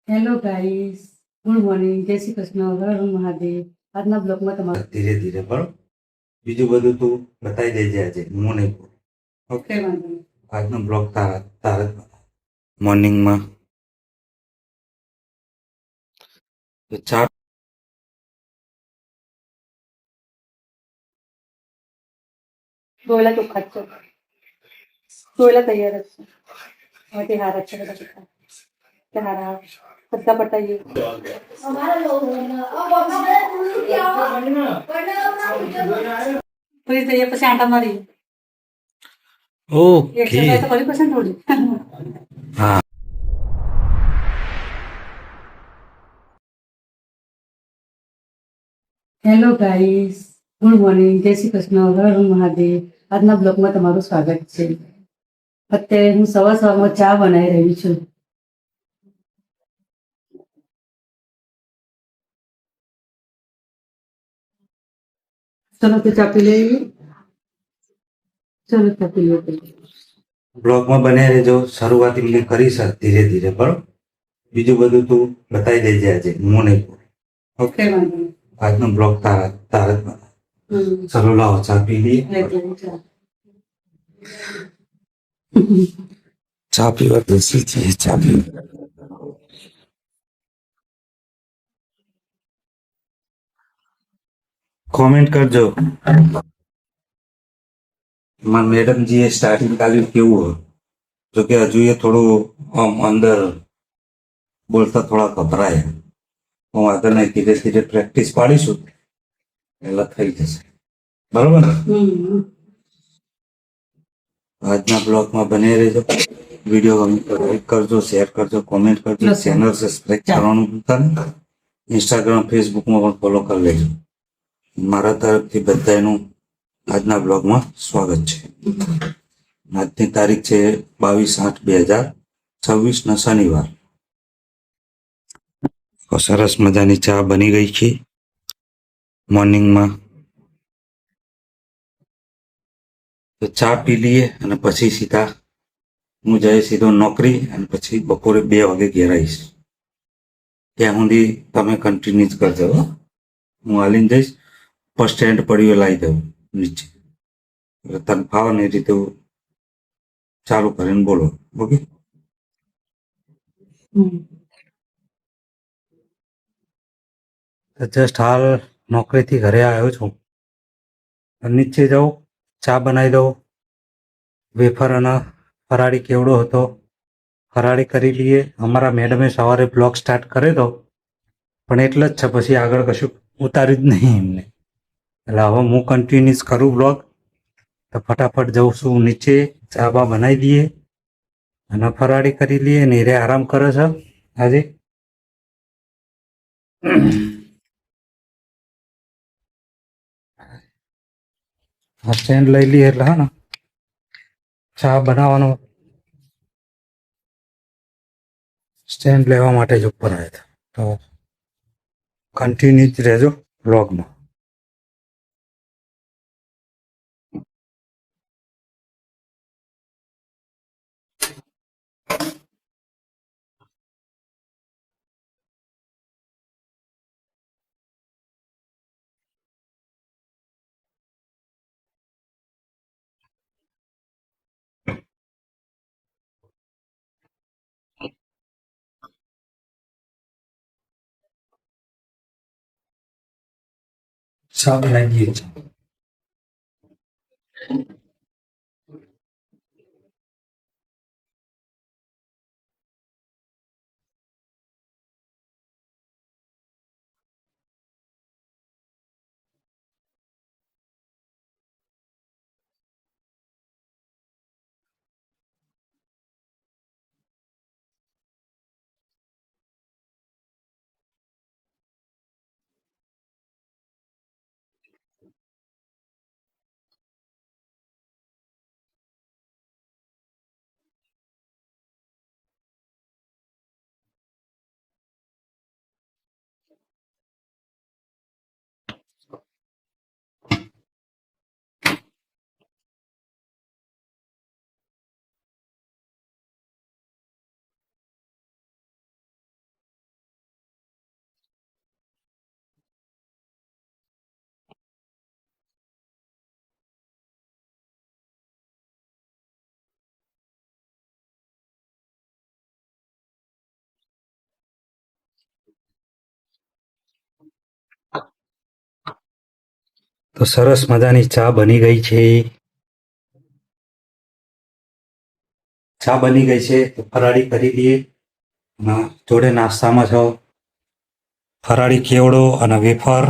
Hello guys, good morning, જય શ્રી કૃષ્ણ, હર હર મહાદેવ. આજના બ્લોગમાં તમારું ધીરે ધીરે બરોબર. બીજું બધું તું બતાવી દેજે આજે, હું નહીં બોલું. ઓકે, કઈ વાંધો નહીં. આજનો બ્લોગ તારા તારા મોર્નિંગમાં ચા ધોયેલા ચોખ્ખા જ છે, ધોયેલા તૈયાર જ છે. હવે તે હારા જ છે બધા ચોખ્ખા. તે હારા બધા પટાઈએ. પછી તૈયાર પછી આંટા મારી એક્સરસાઇઝ તો કરી પછી થોડી. હા. હેલો ગાઈસ, ગુડ મોર્નિંગ, જય શ્રી કૃષ્ણ, હર હર મહાદેવ. આજના બ્લોગમાં તમારું સ્વાગત છે. અત્યારે હું સવારમાં ચા બનાવી રહી છું. ચલો તો ચા પી લઈએ. ચલો ચા પી લઈએ. બ્લોગમાં બને રહેજો. શરૂઆત એમની કરીશ ધીરે ધીરે બરોબર. બીજું બધું તું બતાવી દેજે આજે, હું નહીં બોલું. ઓકે, કઈ વાંધો નહીં. આજનો બ્લોગ તારા તારા જ બના. ચલો લાવો ચા પી લઈએ. ચા પીવા બેસી છીએ. ચા પીવા કોમેન્ટ કરજો. મારા મેડમજીએ સ્ટાર્ટિંગ કાલ્યું કેવું હોય, જોકે હજુ એ થોડું આમ અંદર બોલતા થોડા ગભરાય. હું આગળ નહીં, ધીરે ધીરે પ્રેક્ટિસ પાડીશું એટલે થઈ જશે બરોબર ને. આજના બ્લોગમાં બને રહેજો. વિડીયો ગમે તો લાઈક કરજો, શેર કરજો, કોમેન્ટ કરજો. ચેનલ સબસ્ક્રાઈબ કરવાનું ભૂલતા નહીં. ઇન્સ્ટાગ્રામ ફેસબુકમાં પણ ફોલો કરી લેજો. મારા તરફથી બધાનું આજના બ્લોગમાં સ્વાગત છે. આજની તારીખ છે 22/8/2026 શનિવાર. તો સરસ મજાની ચા બની ગઈ છે મોર્નિંગમાં. તો ચા પી લઈએ અને પછી સીધા હું જઈ સીધો નોકરી, અને પછી બપોરે 2 વાગે ઘેર આવીશ. ત્યાં સુધી તમે કન્ટિન્યુ જ કરજો. હું હાલીને જઈશ, બસ સ્ટેન્ડ પડ્યું લાવી દઉં નીચે, એટલે તને ફાવે ને એ રીતે ચાલુ કરીને બોલો. ઓકે. જસ્ટ હાલ નોકરીથી ઘરે આવ્યો છું. નીચે જાઉં, ચા બનાવી દઉં. વેફર અને ફરાળી કેવડો હતો, ફરાળી કરી લઈએ. અમારા મેડમે સવારે બ્લોગ સ્ટાર્ટ કરી દો, પણ એટલે જ છે, પછી આગળ કશું ઉતાર્યું જ નહીં એમને. એટલે હવે હું કન્ટિન્યુઅસ કરું બ્લોગ. તો ફટાફટ જઉં છું નીચે, ચા બા બનાવી દઈએ અને ફરાળી કરી લઈએ. ને રે આરામ કરે છે આજે. આ સ્ટેન્ડ લઈ લઈએ એટલે હા ને ચા બનાવવાનું સ્ટેન્ડ લેવા માટે જ ઉપર આવ્યા હતા. તો કન્ટિન્યુ જ રહેજો બ્લોગમાં. ચા બનાવી દઈએ છીએ. તો સરસ મજાની ચા બની ગઈ છે. ચા બની ગઈ છે તો ફરાળી કરી દઈએ. અને જોડે નાસ્તામાં છો ફરાળી કેવડો અને વેફર.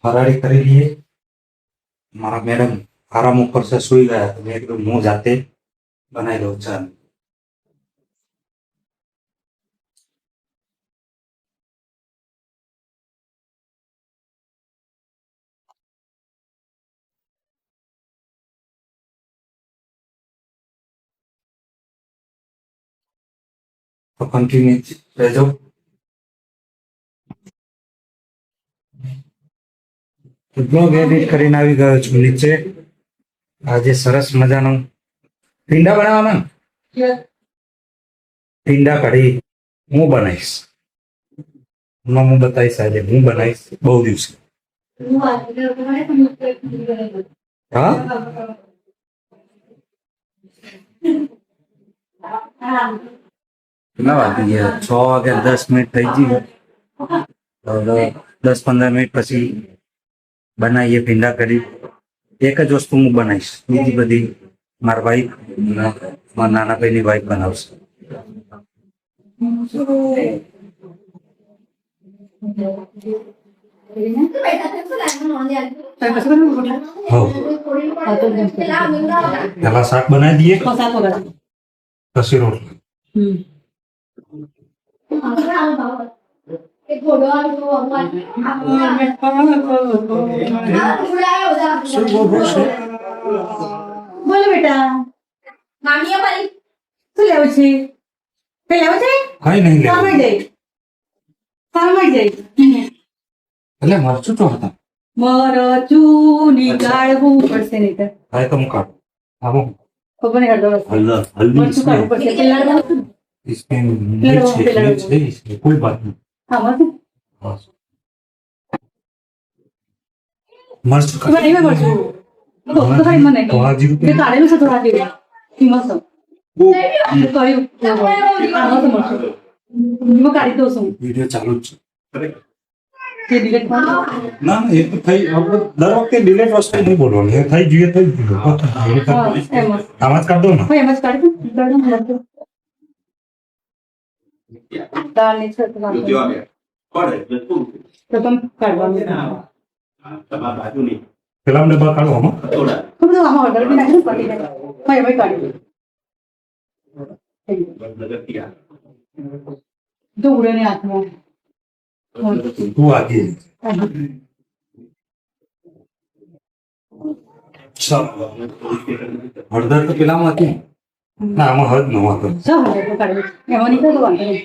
ફરાળી કરી લઈએ. મારા મેડમ આરામ ઉપર છે, સુઈ ગયા, તો મેં કીધું હું જાતે બનાવી દઉં ચા. તો કન્ટિન્યુ રહેજો. બ્લોગ એડિટ કરીને આવી ગયો છું નીચે. આજે સરસ મજાનું ટીંડા બનાવવાના ને? ટીંડા કઢી હું બનાવીશ. હું બતાવીશ આજે હું બનાવીશ બહુ દિવસે. હા કેટલા વાગી ગયા? 6:10 થઈ ગઈ. 10-15 મિનિટ પછી બનાવીએ ભીંડા કઢી. એક જ વસ્તુ હું બનાવીશ, બીજી બધી મારા વાઈફ, મારા નાના ભાઈની વાઈફ બનાવશે. પેલા શાક બનાવી દઈએ, પછી રોટલી. બોલો બેટા, શું લેવું છે? કઈ લેવું છે? કઈ નહીં સામે લેવું. જઈ, સામે જઈ. એટલે મરચું તો હતા. મરચું નીકાળવું પડશે નહીં તો હા તો હું કાઢું. હા હું ખબર નહીં અડધો રસ્તો. हल्दी મરચું કાઢવું પડશે. પેલા અડધો इसमें मिर्च है इसमें कोई बात नहीं. આમાં શું? मर्च એમાં નહીં હોય મરચું. તો ખાલી મને तो आज મેં કાઢેલું છે થોડા જેવું. એમાં શું? મેં કહ્યું, આમાં શું મરચું? એમાં કાઢી દઉં છું. वीडियो चालू જ છે. તે delete કરી દો. ના એ તો થઈ આપણે દર વખતે ડિલેટ વસ્તુ નહીં બોલવાની. એ થઈ જોઈએ થઈ ગયું. હા, એમાં. આમાં જ કાઢ દો ને. હા, એમાં જ કાઢી દો. કાઢી દો મરચું. દાળની છત નાખો. તો તમે કાઢવાનું. પેલા ડબ્બા કાઢો આમાં. તો બધું આમાં order બી નાખીને પતી જાય. હા, એમાંય કાઢી દો. થઈ ગયું. જો ઉડે ને હાથમાં. તું આગે હળદર તો પેલામાં હતી. ના આમાં હદ ન હતો. શું હવે તો કાઢી દો. એમાં નહીં કાઢો, વાંધો નહીં.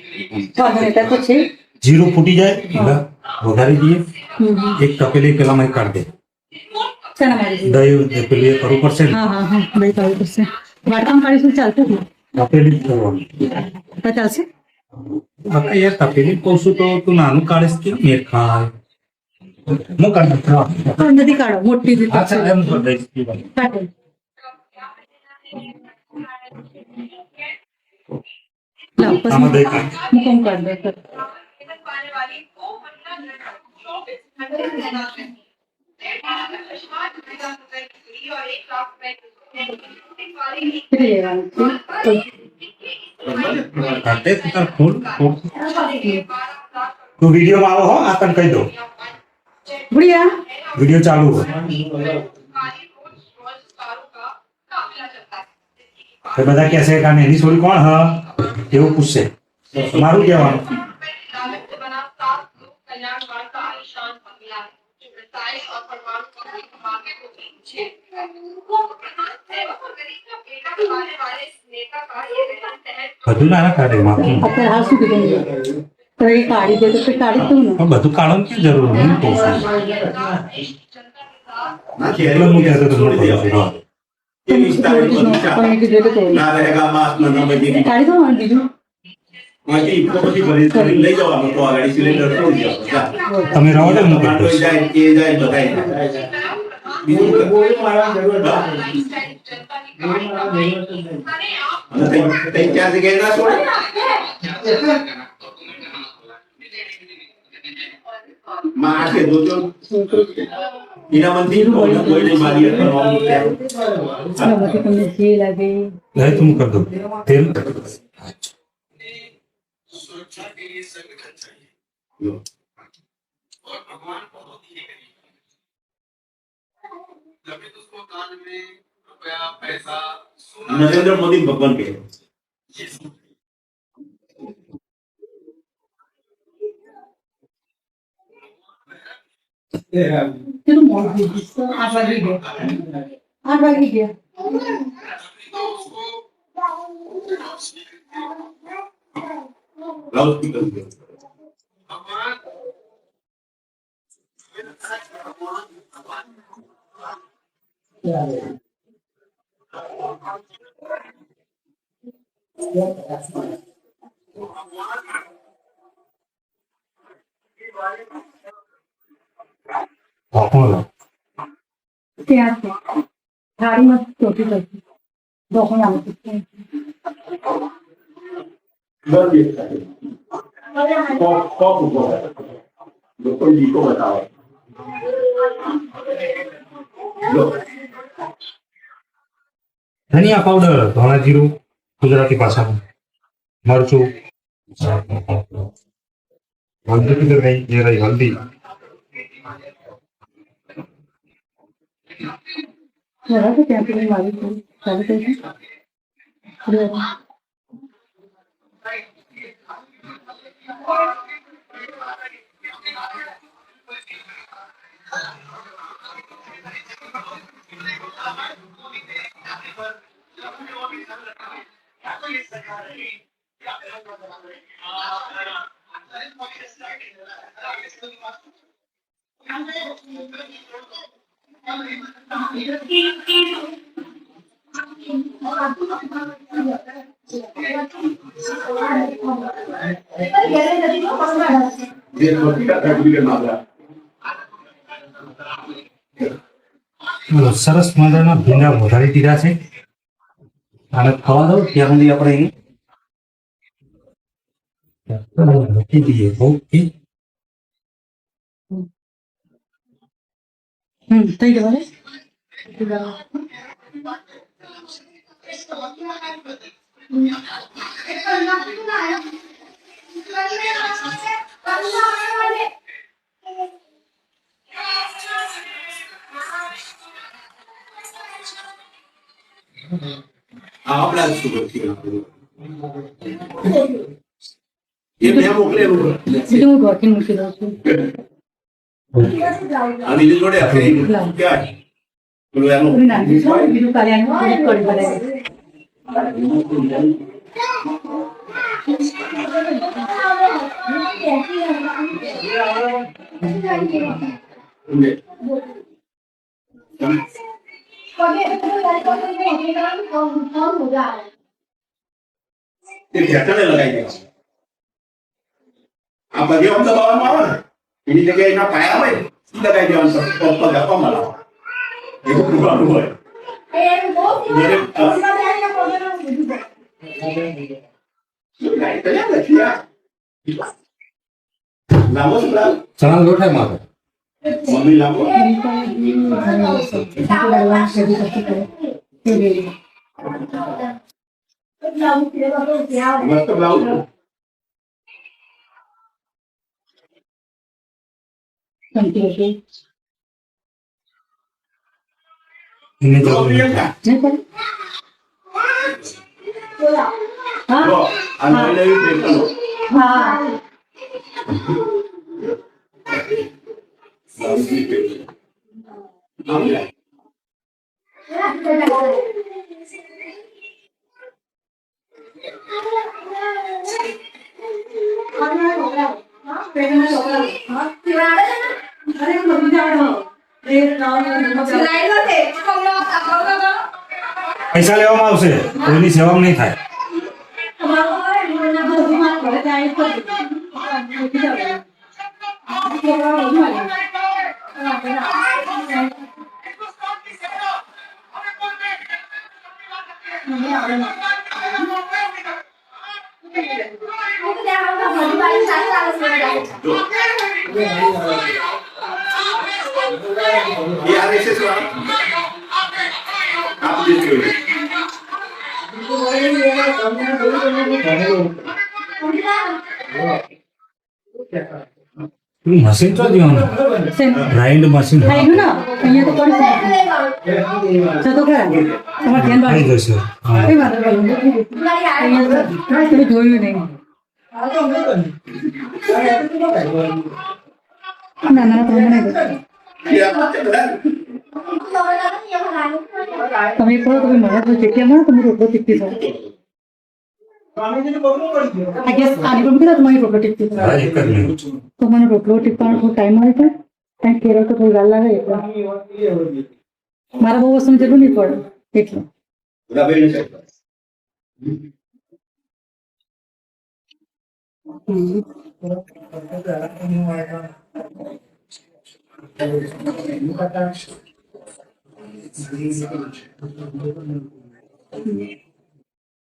વાંધો નહીં, ત્યાં તો છે. જીરું ફૂટી જાય એટલે વઘારી દઈએ. એક તપેલી પેલામાં કાઢ દે. શેના મારી દીધી? દહીં પેલી એ કરવું પડશે ને. હા હા હા, દહીં કાઢવું પડશે. વાટકામાં કાઢીશું ચાલશે જ ને? તપેલી જ કરવાની. તો ચાલશે? બાકી યાર તપેલી કહું છું તો તું નાનું કાઢીશ કેમ મેર ખાય. હું કાઢી તો નથી કાઢો, મોટી રીતે અચ્છા એમ કરી દઈશ. કાઢો. લાવ, પછી આમાં દહીં કાઢ. હું કેમ કાઢી દઉં? કેટલી લેવાની છે? કાઢ દે તું તાર ફૂલ. તું વિડીયોમાં આવો હો, આ તને કહી દઉં. ગુડિયા, વિડીયો ચાલુ હોય તો બધા કહેશે કે આને એની છોડી કોણ હ એવું પૂછશે. મારું કહેવાનું બધું ના કાઢે એમાં. અત્યારે હાલ શું કીધું? તો એ કાઢી દે તો પછી કાઢી દઉં ને. પણ બધું કાઢવાની ક્યાં જરૂર હું કહું છું. એટલે હું કહેતો તો મને ખબર છે. પણ કીધું એટલે તોડી. કાઢી દઉં ને બીજું. તમે રહો ને હું કરી દઈશ. Mà cái đối tượng thì là mình tin rồi với này mà điện nó không theo એનામાંથી તમને જે લાગે नहीं तुम कर दो तेल नरेंद्र मोदी भगवान के પેલું મોડું થઈ ગયું. 8 વાગી ગયા. 8 વાગી ગયા. लाउड स्पीकर ત્યાં છે. થાળીમાં ચોટી કરતી ઢોકળું આવતું. बस ये कॉप को लो कोई जी को बताओ लो धनिया पाउडर धोला जीરું ગુજરાતી ભાષામાં મરચું હલ્દી કિધર ગઈ ये रही हल्दी જરા તો ત્યાં પેલી મારી છે. ચાલુ થઈ છે. ये रोटी का तकलीफ है माता સરસ મજાના ભીંડા વધારી દીધા છે અને ખાવા દો ત્યાં સુધી આપણે મૂકી દઈએ ઓકે થઈ ગયો ને? आप लाल सुगर की ये मैं मोकले रूप બીજું હું ઢોકી મૂકી દઉં છું. अभी ये जोड़े अपने क्या है बोलो यार પૂરી નાખી છે. બીજું કાલે આનું પૂરી કઢી બનાવી. ये क्या करने लगाई है आप बजे हम दबाव में आओ इन्हीं जगह इतना पाया भाई लगाई दिया अंतर तो गप्पा मारा ये को पूरा हुआ है मेरे नहीं तो यार लड़कियां लामो सुला ચણા લોટ है मारे मम्मी लामो मस्त ब्लाउज इन्हें तो जरूर प्रियंका નહીં પડે? હા तो अनमोल भी देख लो હા ब्लाउज भी देख लो हम जाए પૈસા લેવામાં આવશે કોઈની સેવામાં નહીં થાય जो મશીન તો દેવાનું ગ્રાઇન્ડ મશીન થયું ને અહીંયા તો કરી છે તો ખરા તમારે ધ્યાન થઈ રાખજો. જશે હા. કઈ વાંધો નહીં. અહીંયા તો તમે જોયું નહીં. ના ના તમે બનાવી દો. તમે એક વાર તમે મળો તો જગ્યા મળે તમે રોટલો ટીપી દો. આ ગેસ આની પર મૂકી દો તમારી રોટલો ટીપી દો. હા, એક જ મિનિટ. તો મને રોટલો ટીપવાનો થોડો ટાઈમ મળે છે ત્યાં કેરો તો થોડી વાર લાગે એટલે મારા બહુ વસ્તુની જરૂર નહીં પડે એટલે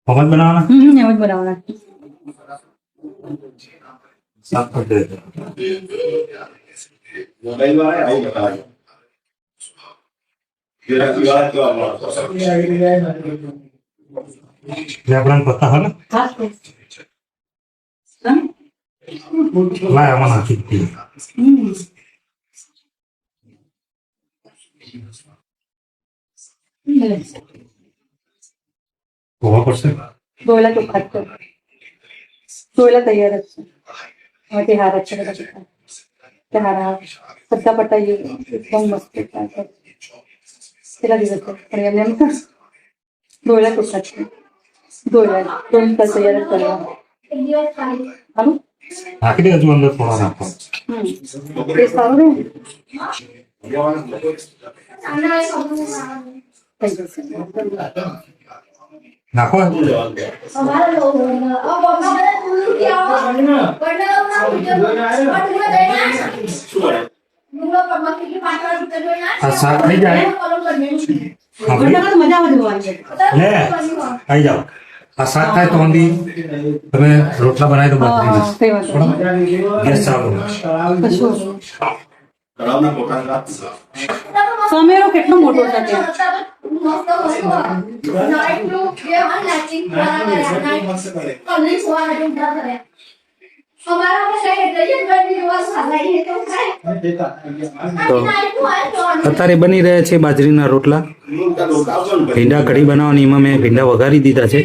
મગજ બનાવવાના એમ જ બનાવવાના. સાફ કરી દેજો. મોબાઈલ વાળા આવું બતાવે જરા પીવા કેવા મળતો એટલે આપણને પતા હોય ને ખાસ તો. હા? લાય આમાં નાખી દીધી. હમ. હોવા પડશે ડોયલા ચોખ્ખા જ છે. ડોયલા તૈયાર જ છે. હવે તે હારા જ છે બધા ચોખ્ખા. તે હારા બધા પટાઈ એકદમ મસ્ત થાય છે. કેટલા દિવસ છે પણ એમ છે ડોયલા ચોખ્ખા જ છે. ડોયલા તૈયાર જ કરવા. હાલું? નાખી દે હજુ અંદર થોડા નાખો. તે સારું રહે થઈ જશે. નાખો આ શાક થઈ જાય હા ભાઈ. ઘરના મજા આવે જોવાની. લે આવી જાઓ આ શાક થાય તો અંદી તમે રોટલા બનાવી દો હા બાજરી હા કઈ વાંધો નહીં. ગેસ ચાલુ કશું વાંધો નહીં. તળાવના પોતાના સમેરો કેટલો મોટો છે ત્યાં. અત્યારે બની રહ્યા છે બાજરીના રોટલા ભીંડા કઢી બનાવવાની એમાં મેં ભીંડા વઘારી દીધા છે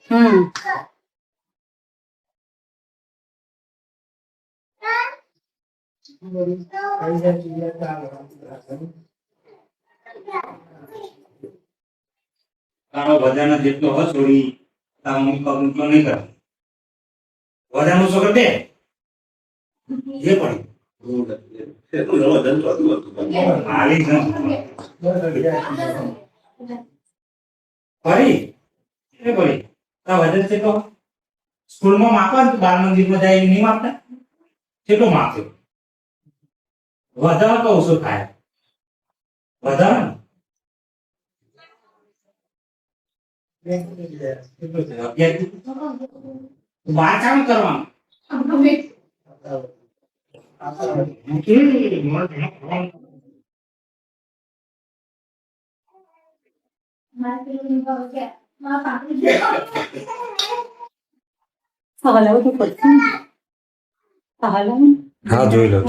હમ. તારો વજન જેટલો હોય થોડી તાર મમ્મી પગ ઊંચો નહીં કરે વજન ઊંચો કરી દે એ પડી હાલી જ ફરી એ પડી તાર વજન કેટલો સ્કૂલમાં માપવા ને બાળ મંદિરમાં જાય નહીં માપતા કેટલો માપ્યો વધારે તો ઓછો થાય વધારે બાર કામ કરવાનું હલાવું તો પડશે ને. હલાવું ને. હા જોઈ લો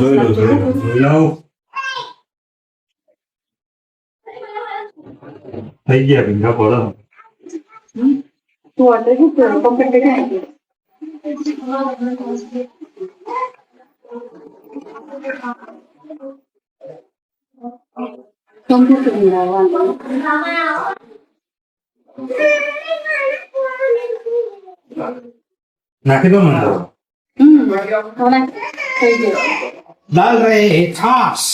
થઈ ગયા ભીંગા પડો તું ઓર્ડર શું કર્યો? કમ્પ્લીટ કરી નાખી. કમ્પ્લીટ કરી નાખવાનું. નાખી દો મને હવે થઈ ગયું. દાલ રહે છાસ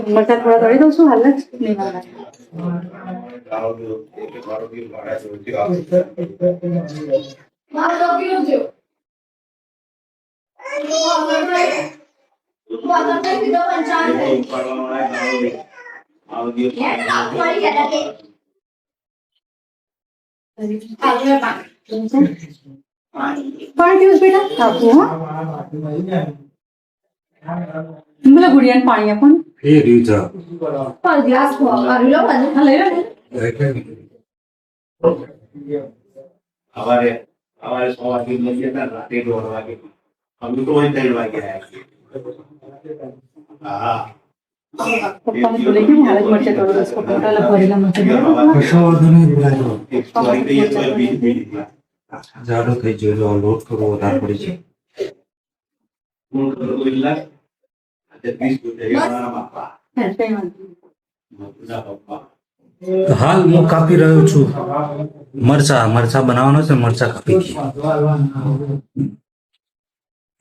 મરચાં થોડા તળી દઉં છું હાલ જ નહીં વાળા. પાણી પીવું છે બેટા? આપું હા. પેલા ગુડિયાને પાણી આપો ને. એ રહ્યું છે ગ્લાસ લઈ લો ને. સવારે 6 વાગે મળીએ ને રાતે 1:30 વાગે અમે તો અહીં 3 વાગે આવ્યા હા પપ્પાને બોલે કે મારે જ મરચા તોડો દસ પોટલા ભરેલા મરચા કશો વાંધો નહીં બોલાયો. બીડી જાડો થઈ ગયો લોટ કરવો વધારે પડી છે. તો હાલ હું કાપી રહ્યો છું મરચા બનાવવાનો છે. મરચા કાપી દઈએ.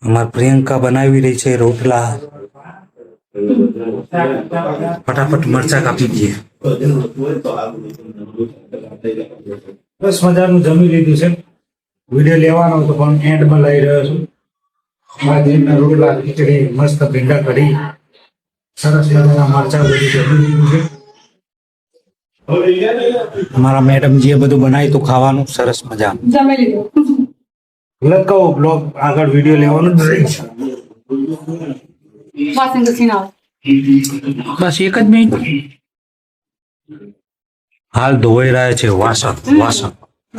અમાર પ્રિયંકા બનાવી રહી છે રોટલા. ફટાફટ મરચા કાપી દઈએ. બસ મજાનું જમી લીધું છે. વિડીયો લેવાનો હતો પણ એન્ડમાં લઈ રહ્યો છું. બાજરીના રોટલા, ખીચડી, મસ્ત ભીંડા કઢી, સરસ મજાના મરચા બધું જમી લીધું છે. અમારા મેડમજીએ બધું બનાવ્યું હતું ખાવાનું સરસ મજાનું. જમી લીધું. લગાવો બ્લોગ આગળ વિડીયો લેવાનું જ રહી છે. વાસણ ઘસીને આવો. બસ એક જ મિનિટ. હાલ ધોવાઈ રહ્યા છે વાસણ.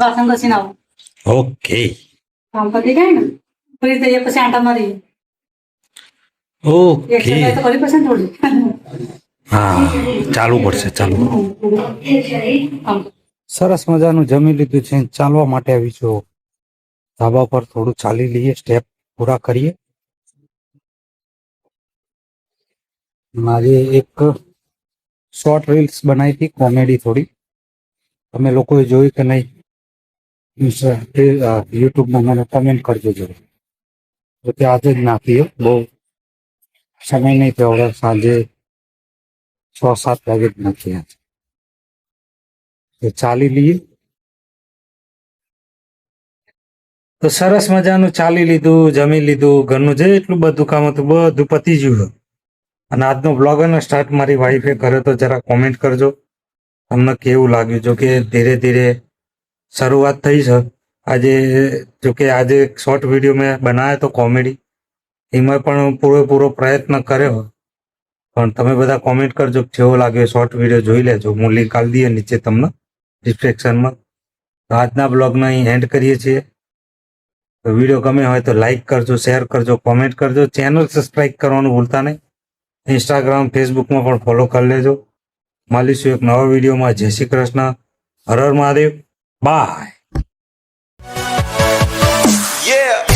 વાસણ ઘસીને આવો. ઓકે કામ પતી જાય ને ફરી જઈએ પછી આંટા મારીએ. ઓકે એક્સરસાઇઝ તો કરી પડશે ને થોડી. હા ચાલુ પડશે ચાલુ. આમ. સરસ મજાનું જમી લીધું છે. ચાલવા માટે આવી છું ધાબા પર. થોડું ચાલી લઈએ, સ્ટેપ પૂરા કરીએ. મારી એક શોર્ટ રીલ્સ બનાવી હતી કોમેડી થોડી. તમે લોકોએ જોઈ કે નહીં યુટ્યુબમાં મને કમેન્ટ કરજો જરૂર. તો તે આજે જ નાખીએ. બહુ સમય નહીં થયો. હવે સાંજે 6-7 વાગે જ નાખીએ. તો ચાલી લઈએ. તો સરસ મજાનું ચાલી લીધું, જમી લીધું, ઘરનું જેટલું બધું કામ હતું બધું પતી ગયું. અને આજનો બ્લોગ અને સ્ટાર્ટ મારી વાઈફે કર્યો તો જરા કોમેન્ટ કરજો તમને કેવું લાગ્યું. જો કે ધીરે ધીરે શરૂઆત થઈ છે આજે. જો કે આજે એક શોર્ટ વિડીયો મેં બનાવ્યો તો કોમેડી, એમાં પણ પૂરેપૂરો પ્રયત્ન કર્યો. પણ તમે બધા કોમેન્ટ કરજો કેવો લાગ્યો. શોર્ટ વિડીયો જોઈ લેજો. હું લિંક આપી દઈએ નીચે તમને ડિસ્ક્રિપ્શનમાં. તો આજના બ્લોગને અહીં એન્ડ કરીએ છીએ. તો વિડીયો ગમે હોય તો લાઈક કરજો, શેર કરજો, કોમેન્ટ કરજો. ચેનલ સબસ્ક્રાઈબ કરવાનું ભૂલતા નહીં. ઇન્સ્ટાગ્રામ, ફેસબુકમાં પણ ફોલો કરી લેજો. મળીશું એક નવા વિડીયોમાં. જય શ્રી કૃષ્ણ. હર હર મહાદેવ. બાય. Yeah.